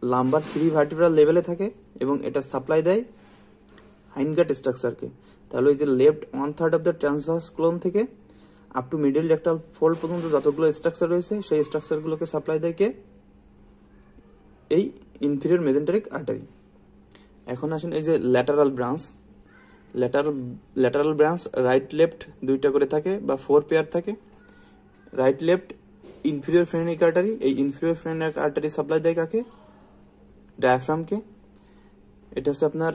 Lumber 3 vertebral লেভেলে থাকে এবং এটা সাপ্লাই দেয় হাইনগাট স্ট্রাকচারকে। তাহলে এই যে left 1/3 of the transverse colon থেকে up to middle rectal fold পর্যন্ত যতগুলো স্ট্রাকচার রয়েছে সেই স্ট্রাকচারগুলোকে সাপ্লাই দেয় কে? এই ইনফিরিয়র মেজেন্টারিক আর্টারি। এখন আসেন এই যে lateral branch. Lateral branch right left দুইটা করে থাকে বা 4 পেয়ার থাকে। Right left inferior phrenic artery, এই ইনফিরিয়র ফ্রেনিক আর্টারি সাপ্লাই দেয় কাকে? ডায়াফ্রামকে। এটা হচ্ছে আপনার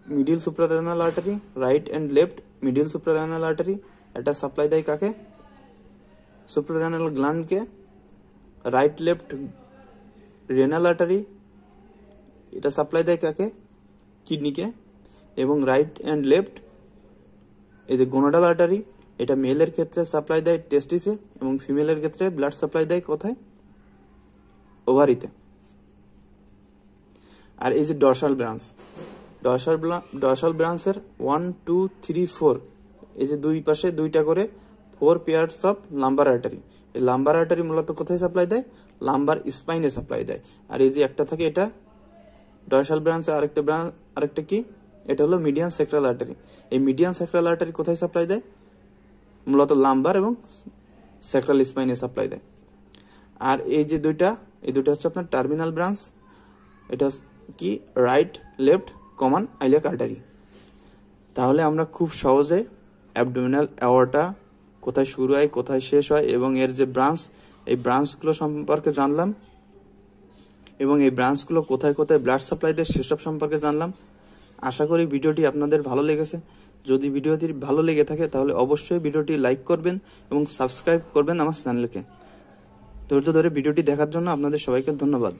middle suprarenal artery, right and left middle suprarenal artery. এটা সাপ্লাই দেয় কাকে? সুপ্রারেনাল গ্ল্যান্ডকে। রাইট লেফট রেনাল আর্টারি, এটা সাপ্লাই দেয় কাকে? কিডনিকে। এবং রাইট এন্ড লেফট এই যে গোনাডাল আর্টারি, এটা মেলের ক্ষেত্রে সাপ্লাই দেয় টেস্টিসে এবং ফিমেলের ক্ষেত্রে ব্লাড সাপ্লাই দেয় কোথায়? ওভারিতে। আর এই যে ডর্সাল ব্রাঞ্চ, ডর্সাল ব্রাঞ্চের 1 2 3 4 এই যে দুই পাশে দুইটা করে 4 পেয়ার্স অফ লাম্বার আর্টারি। এই লাম্বার আর্টারি মূলত কোথায় সাপ্লাই দেয়? লাম্বার স্পাইনে সাপ্লাই দেয়। আর এই যে একটা থাকে এটা ডর্সাল ব্রাঞ্চে, আরেকটা কি? এটা হলো মিডিয়ান স্যাক্রাল আর্টারি। এই মিডিয়ান স্যাক্রাল আর্টারি কোথায় সাপ্লাই দেয়? মূলত লাম্বার এবং স্যাক্রাল স্পাইনে সাপ্লাই দেয়। আর এই যে এই দুইটা হচ্ছে আপনার টার্মিনাল ব্রাঞ্চ। এটা কি? Right left common iliac artery. তাহলে আমরা খুব সহজে অ্যাবডোমিনাল অ্যাওর্টা কোথায় শুরু হয়, কোথায় শেষ হয় এবং এর যে ব্রাঞ্চ, এই ব্রাঞ্চগুলো সম্পর্কে জানলাম এবং এই ব্রাঞ্চগুলো কোথায় কোথায় ব্লাড সাপ্লাই দেয় সেসব সম্পর্কে জানলাম। আশা করি ভিডিওটি আপনাদের ভালো লেগেছে। যদি ভিডিওটি ভালো লেগে থাকে তাহলে অবশ্যই ভিডিওটি লাইক করবেন এবং সাবস্ক্রাইব করবেন আমার চ্যানেলকে। ধৈর্য ধরে ভিডিওটি দেখার জন্য আপনাদের সবাইকে ধন্যবাদ।